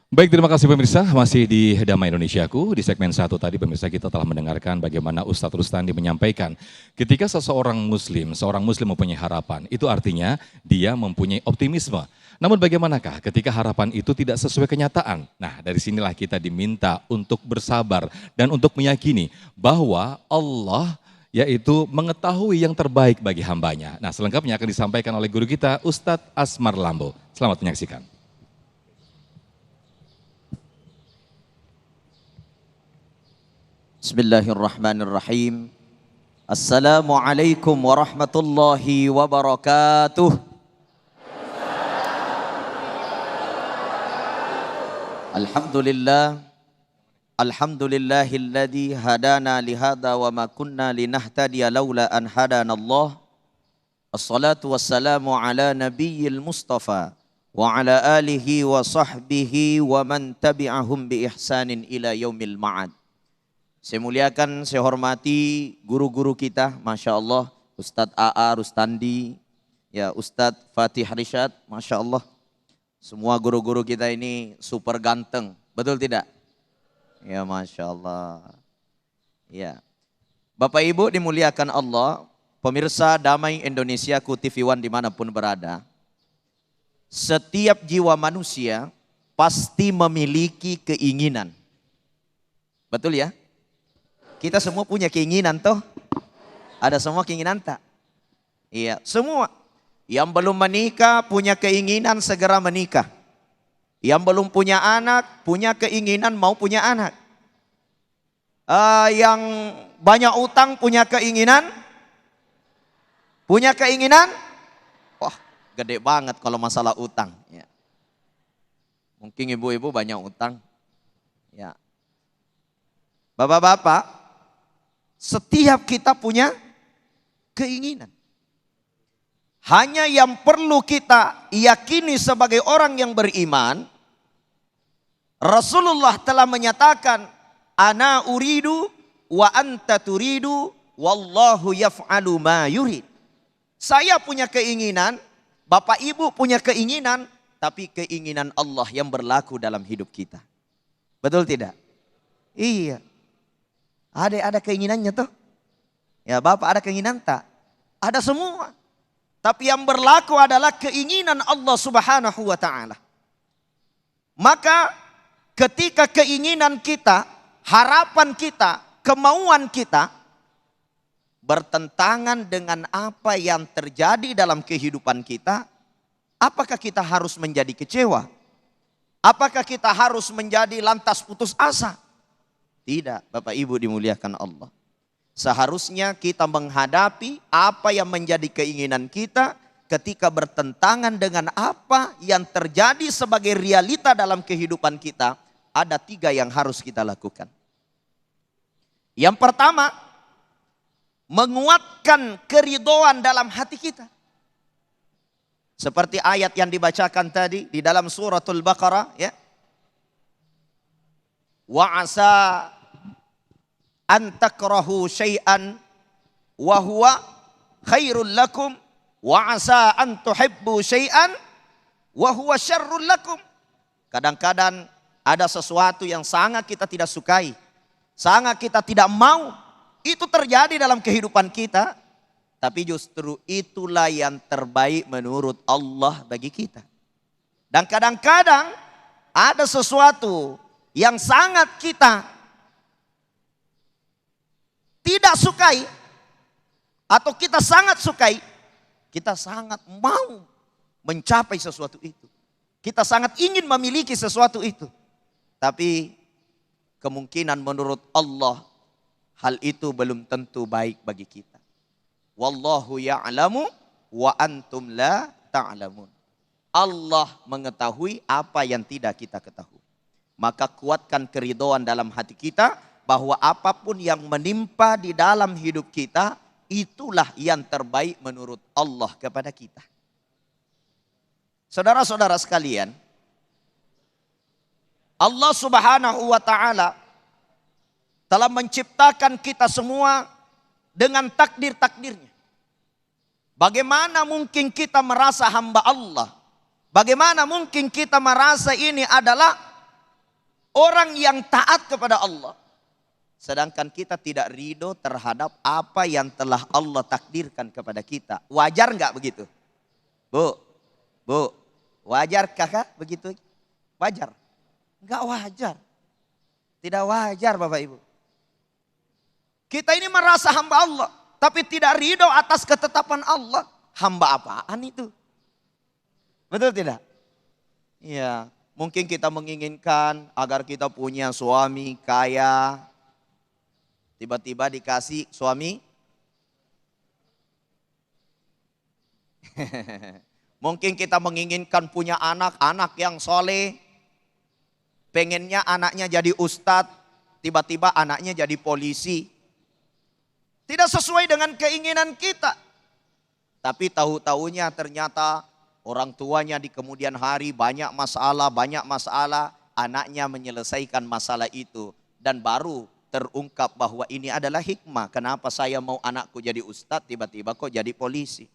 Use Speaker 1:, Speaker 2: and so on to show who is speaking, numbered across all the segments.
Speaker 1: Baik, terima kasih pemirsa. Masih di Damai Indonesiaku. Di segmen 1 tadi pemirsa kita telah mendengarkan bagaimana Ustadz Rustandi menyampaikan. Ketika seorang muslim mempunyai harapan, itu artinya dia mempunyai optimisme. Namun bagaimanakah ketika harapan itu tidak sesuai kenyataan? Nah, dari sinilah kita diminta untuk bersabar dan untuk meyakini bahwa Allah yaitu mengetahui yang terbaik bagi hambanya. Nah, selengkapnya akan disampaikan oleh guru kita Ustadz Asmar Lambo. Selamat menyaksikan.
Speaker 2: Bismillahirrahmanirrahim. Assalamualaikum warahmatullahi wabarakatuh. Alhamdulillah. Alhamdulillahilladzi hadana lihada wa ma kunna linahtadiya laula an hadanallah. Assalatu wassalamu ala nabiyyil mustafa wa ala alihi wa sahbihi wa man tabi'ahum bi ihsanin ila yaumil ma'ad. Saya muliakan, saya hormati guru-guru kita, Masya Allah, Ustadz A.A. Rustandi, ya Ustadz Fatih Rishad, Masya Allah. Semua guru-guru kita ini super ganteng, betul tidak? Ya Masya Allah. Ya. Bapak Ibu dimuliakan Allah, pemirsa Damai Indonesiaku TV One dimanapun berada. Setiap jiwa manusia pasti memiliki keinginan. Betul ya? Kita semua punya keinginan toh? Ada semua keinginan tak? Iya, semua. Yang belum menikah punya keinginan segera menikah. Yang belum punya anak punya keinginan mau punya anak. Yang banyak utang punya keinginan? Punya keinginan? Wah, gede banget kalau masalah utang. Ya. Mungkin ibu-ibu banyak utang. Ya. Bapak-bapak, setiap kita punya keinginan. Hanya yang perlu kita yakini sebagai orang yang beriman, Rasulullah telah menyatakan, ana uridu wa anta turidu wallahu yaf'alu ma yurid. Saya punya keinginan, Bapak Ibu punya keinginan, tapi keinginan Allah yang berlaku dalam hidup kita. Betul tidak? Iya. Ada keinginannya tuh. Ya Bapak ada keinginan tak? Ada semua. Tapi yang berlaku adalah keinginan Allah Subhanahu wa ta'ala. Maka ketika keinginan kita, harapan kita, kemauan kita bertentangan dengan apa yang terjadi dalam kehidupan kita, apakah kita harus menjadi kecewa? Apakah kita harus menjadi lantas putus asa? Tidak, Bapak Ibu dimuliakan Allah. Seharusnya kita menghadapi apa yang menjadi keinginan kita ketika bertentangan dengan apa yang terjadi sebagai realita dalam kehidupan kita. Ada 3 yang harus kita lakukan. Yang pertama, menguatkan keridhaan dalam hati kita. Seperti ayat yang dibacakan tadi di dalam suratul Baqarah, ya. Wa asa an takrahu syai'an wa huwa khairul lakum wa asa an tuhibbu syai'an wa huwa syarrul lakum. Kadang-kadang ada sesuatu yang sangat kita tidak sukai, sangat kita tidak mau, itu terjadi dalam kehidupan kita, tapi justru itulah yang terbaik menurut Allah bagi kita. Dan kadang-kadang ada sesuatu yang sangat kita tidak sukai atau kita sangat sukai, kita sangat mau mencapai sesuatu itu. Kita sangat ingin memiliki sesuatu itu. Tapi kemungkinan menurut Allah hal itu belum tentu baik bagi kita. Wallahu ya'lamu wa antum la ta'lamun. Allah mengetahui apa yang tidak kita ketahui. Maka kuatkan keridhaan dalam hati kita bahwa apapun yang menimpa di dalam hidup kita, itulah yang terbaik menurut Allah kepada kita. Saudara-saudara sekalian, Allah Subhanahu wa ta'ala telah menciptakan kita semua dengan takdir-takdirnya. Bagaimana mungkin kita merasa hamba Allah? Bagaimana mungkin kita merasa ini adalah Orang yang taat kepada Allah. Sedangkan kita tidak ridho terhadap apa yang telah Allah takdirkan kepada kita. Wajar nggak begitu? Bu, wajar kakak begitu? Wajar? Nggak wajar. Tidak wajar Bapak Ibu. Kita ini merasa hamba Allah. Tapi tidak ridho atas ketetapan Allah. Hamba apaan itu? Betul tidak? Iya. Mungkin kita menginginkan agar kita punya suami kaya. Tiba-tiba dikasih suami. Mungkin kita menginginkan punya anak yang soleh. Pengennya anaknya jadi ustadz. Tiba-tiba anaknya jadi polisi. Tidak sesuai dengan keinginan kita. Tapi tahu-tahunya ternyata orang tuanya di kemudian hari banyak masalah. Anaknya menyelesaikan masalah itu. Dan baru terungkap bahwa ini adalah hikmah. Kenapa saya mau anakku jadi ustadz, tiba-tiba kok jadi polisi.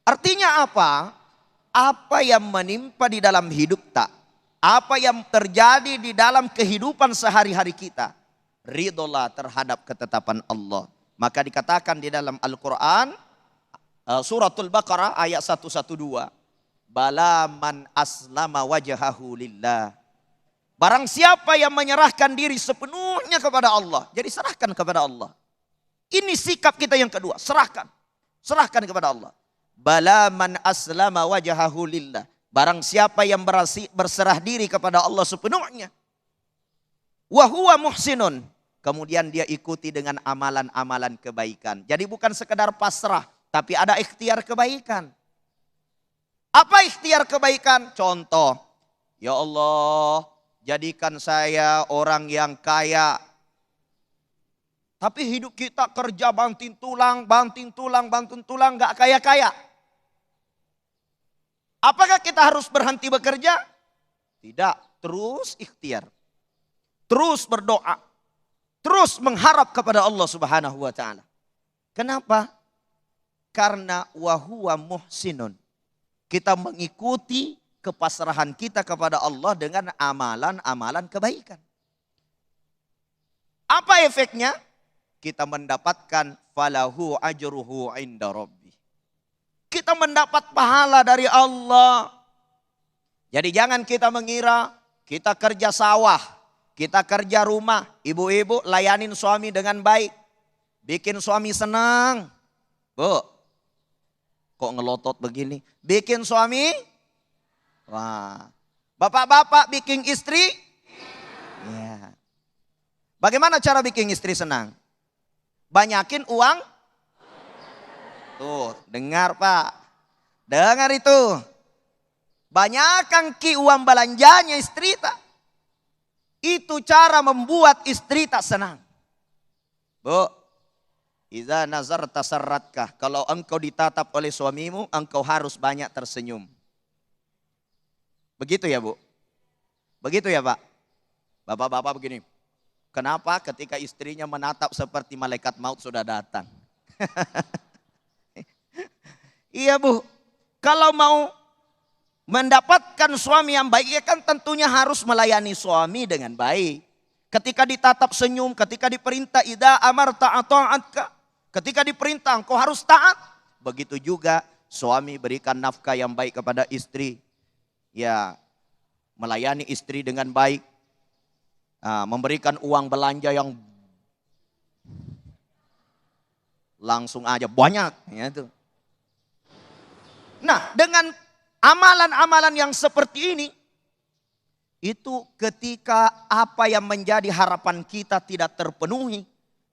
Speaker 2: Artinya apa? Apa yang menimpa di dalam hidup tak? Apa yang terjadi di dalam kehidupan sehari-hari kita? Ridholah terhadap ketetapan Allah. Maka dikatakan di dalam Al-Quran, suratul Baqarah ayat 112. Bala man aslama wajahahu lillah. Barang siapa yang menyerahkan diri sepenuhnya kepada Allah. Jadi serahkan kepada Allah. Ini sikap kita yang kedua. Serahkan. Serahkan kepada Allah. Bala man aslama wajahahu lillah. Barang siapa yang berserah diri kepada Allah sepenuhnya. Wahuwa muhsinun. Kemudian dia ikuti dengan amalan-amalan kebaikan. Jadi bukan sekedar pasrah. Tapi ada ikhtiar kebaikan. Apa ikhtiar kebaikan? Contoh. Ya Allah, jadikan saya orang yang kaya. Tapi hidup kita kerja banting tulang, gak kaya-kaya. Apakah kita harus berhenti bekerja? Tidak, terus ikhtiar. Terus berdoa. Terus mengharap kepada Allah Subhanahu wa ta'ala. Kenapa? Karena wahuwa muhsinun. Kita mengikuti kepasrahan kita kepada Allah dengan amalan-amalan kebaikan. Apa efeknya? Kita mendapatkan falahu ajruhu inda rabbi. Kita mendapat pahala dari Allah. Jadi jangan kita mengira kita kerja sawah, kita kerja rumah, ibu-ibu layanin suami dengan baik. Bikin suami senang. Bu, kok ngelotot begini? Bikin suami. Wah, bapak-bapak bikin istri. Ya. Bagaimana cara bikin istri senang? Banyakin uang. Tuh, dengar Pak. Dengar itu. Banyakan ki uang belanjanya istri tak. Itu cara membuat istri tak senang. Bu, iza nazar tasarratkah. Kalau engkau ditatap oleh suamimu, engkau harus banyak tersenyum. Begitu ya Bu? Begitu ya Pak? Bapak-bapak begini. Kenapa ketika istrinya menatap seperti malaikat maut sudah datang? Iya Bu. Kalau mau mendapatkan suami yang baik, ya kan tentunya harus melayani suami dengan baik. Ketika ditatap senyum, ketika diperintah idza amarta ata'atka. Ketika diperintah engkau harus taat. Begitu juga suami berikan nafkah yang baik kepada istri. Ya, melayani istri dengan baik. Memberikan uang belanja yang langsung aja banyak. Ya, itu. Nah, dengan amalan-amalan yang seperti ini, itu ketika apa yang menjadi harapan kita tidak terpenuhi,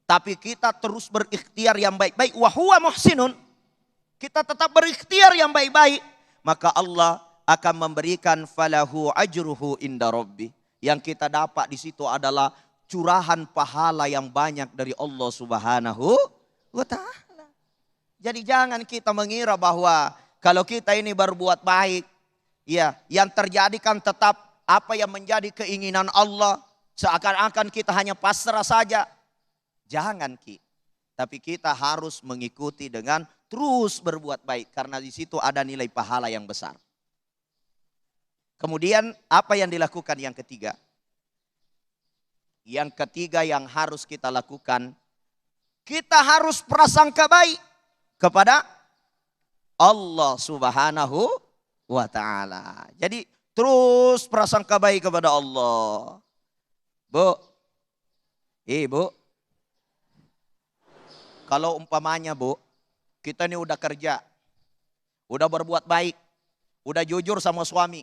Speaker 2: tapi kita terus berikhtiar yang baik-baik, wa huwa muhsinun, kita tetap berikhtiar yang baik-baik, maka Allah akan memberikan falahu ajruhu inda rabbi. Yang kita dapat di situ adalah curahan pahala yang banyak dari Allah Subhanahu wa ta'ala. Jadi jangan kita mengira bahwa kalau kita ini berbuat baik, ya, yang terjadi kan tetap apa yang menjadi keinginan Allah, seakan-akan kita hanya pasrah saja. Jangan Ki. Tapi kita harus mengikuti dengan terus berbuat baik, karena di situ ada nilai pahala yang besar. Kemudian apa yang dilakukan yang ketiga? Yang ketiga yang harus kita lakukan, kita harus prasangka baik kepada Allah Subhanahu wa ta'ala. Jadi terus prasangka baik kepada Allah. Bu, Bu, kalau umpamanya Bu, kita ini udah kerja, udah berbuat baik, udah jujur sama suami,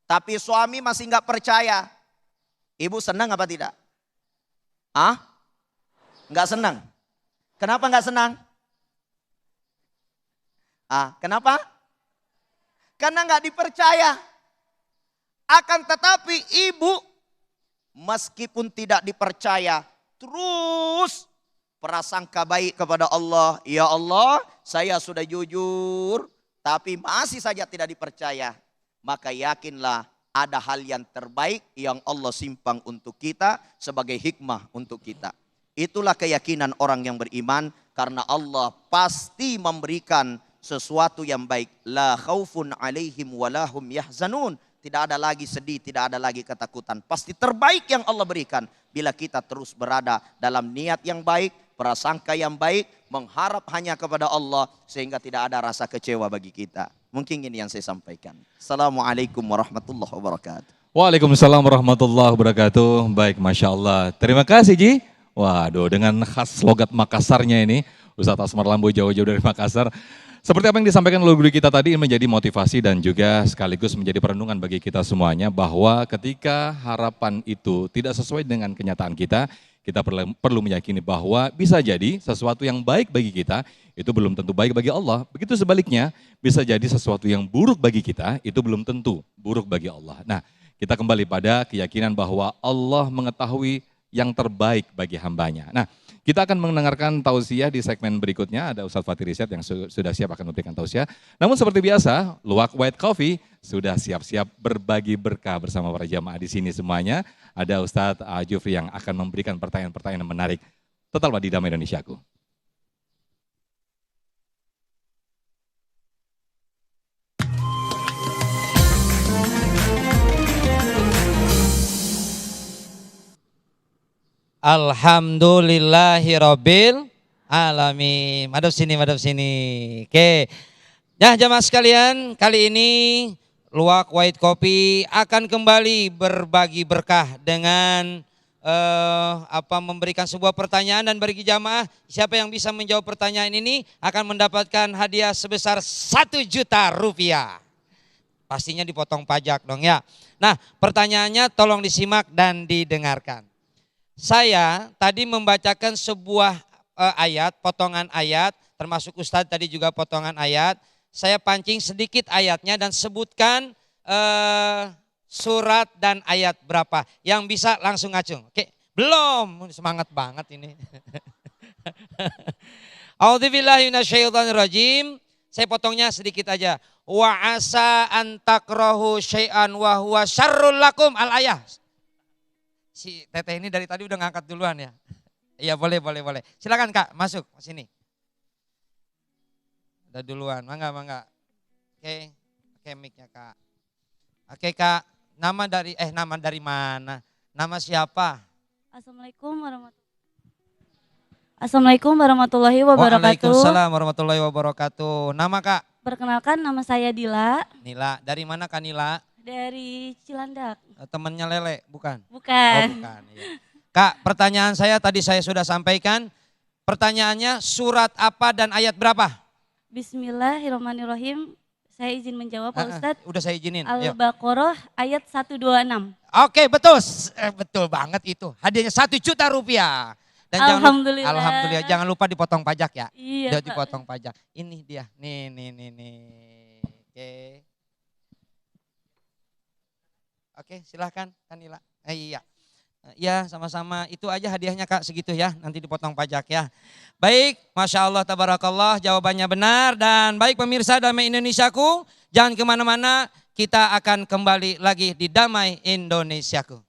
Speaker 2: tapi suami masih nggak percaya, ibu senang apa tidak? Nggak senang. Kenapa nggak senang? Kenapa? Karena nggak dipercaya. Akan tetapi ibu meskipun tidak dipercaya, terus prasangka baik kepada Allah. Ya Allah, saya sudah jujur, tapi masih saja tidak dipercaya. Maka yakinlah ada hal yang terbaik yang Allah simpang untuk kita sebagai hikmah untuk kita. Itulah keyakinan orang yang beriman, karena Allah pasti memberikan sesuatu yang baik. La khaufun alaihim walahum yahzanun. Tidak ada lagi sedih, tidak ada lagi ketakutan. Pasti terbaik yang Allah berikan bila kita terus berada dalam niat yang baik, prasangka yang baik, mengharap hanya kepada Allah sehingga tidak ada rasa kecewa bagi kita. Mungkin ini yang saya sampaikan. Assalamualaikum warahmatullahi wabarakatuh.
Speaker 1: Waalaikumsalam warahmatullahi wabarakatuh. Baik, Masya Allah. Terima kasih Ji. Waduh, dengan khas logat Makassarnya ini, Ustadz Asmar Lambo jauh-jauh dari Makassar. Seperti apa yang disampaikan oleh guru kita tadi, menjadi motivasi dan juga sekaligus menjadi perenungan bagi kita semuanya, bahwa ketika harapan itu tidak sesuai dengan kenyataan kita perlu meyakini bahwa bisa jadi sesuatu yang baik bagi kita itu belum tentu baik bagi Allah. Begitu sebaliknya, bisa jadi sesuatu yang buruk bagi kita itu belum tentu buruk bagi Allah. Nah, kita kembali pada keyakinan bahwa Allah mengetahui yang terbaik bagi hambanya. Nah, kita akan mendengarkan tausiah di segmen berikutnya. Ada Ustadz Fatih Risyad yang sudah siap akan memberikan tausiah. Namun seperti biasa, Luwak White Coffee sudah siap-siap berbagi berkah bersama para jamaah di sini semuanya. Ada Ustadz Jufri yang akan memberikan pertanyaan-pertanyaan yang menarik. Tetaplah di Damai Indonesiaku.
Speaker 3: Alhamdulillahirabbil alamin. Madep sini. Oke. Nah, jamaah sekalian, kali ini Luwak White Coffee akan kembali berbagi berkah dengan memberikan sebuah pertanyaan, dan bagi jamaah siapa yang bisa menjawab pertanyaan ini akan mendapatkan hadiah sebesar 1 juta rupiah. Pastinya dipotong pajak dong ya. Nah, pertanyaannya tolong disimak dan didengarkan. Saya tadi membacakan sebuah ayat, potongan ayat, termasuk Ustadz tadi juga potongan ayat. Saya pancing sedikit ayatnya dan sebutkan surat dan ayat berapa. Yang bisa langsung ngacung. Oke, belum, semangat banget ini. A'udzubillahi minasyaitonirrajim. Saya potongnya sedikit aja. Wa asa an takrahu syai'an wa huwa syarrul lakum, al-ayah. Si teteh ini dari tadi udah ngangkat duluan ya. Iya boleh. Silakan Kak, masuk sini. Udah duluan, mangga. Oke, mic-nya Kak. Oke Kak, nama dari mana? Nama siapa?
Speaker 4: Assalamualaikum warahmatullahi wabarakatuh.
Speaker 3: Waalaikumsalam warahmatullahi wabarakatuh. Nama Kak?
Speaker 4: Perkenalkan, nama saya Dila.
Speaker 3: Nila, dari mana Kak Nila?
Speaker 4: Dari Cilandak.
Speaker 3: Temennya Lele, bukan?
Speaker 4: Bukan.
Speaker 3: Oh bukan, iya. Kak, pertanyaan saya tadi saya sudah sampaikan. Pertanyaannya surat apa dan ayat berapa?
Speaker 4: Bismillahirrahmanirrahim. Saya izin menjawab Pak Ustadz.
Speaker 3: Udah saya izinin.
Speaker 4: Al-Baqarah ayat 126.
Speaker 3: Oke, betul. Betul banget itu. Hadiahnya 1 juta rupiah. Dan
Speaker 4: Alhamdulillah.
Speaker 3: Alhamdulillah. Jangan lupa dipotong pajak ya.
Speaker 4: Iya, Pak.
Speaker 3: Dipotong pajak. Ini dia. Nih. Oke, silahkan Kanila. Iya. Ya, sama-sama. Itu aja hadiahnya Kak, segitu ya. Nanti dipotong pajak ya. Baik, Masya Allah, tabarakallah, jawabannya benar. Dan baik pemirsa Damai Indonesiaku, jangan kemana-mana. Kita akan kembali lagi di Damai Indonesiaku.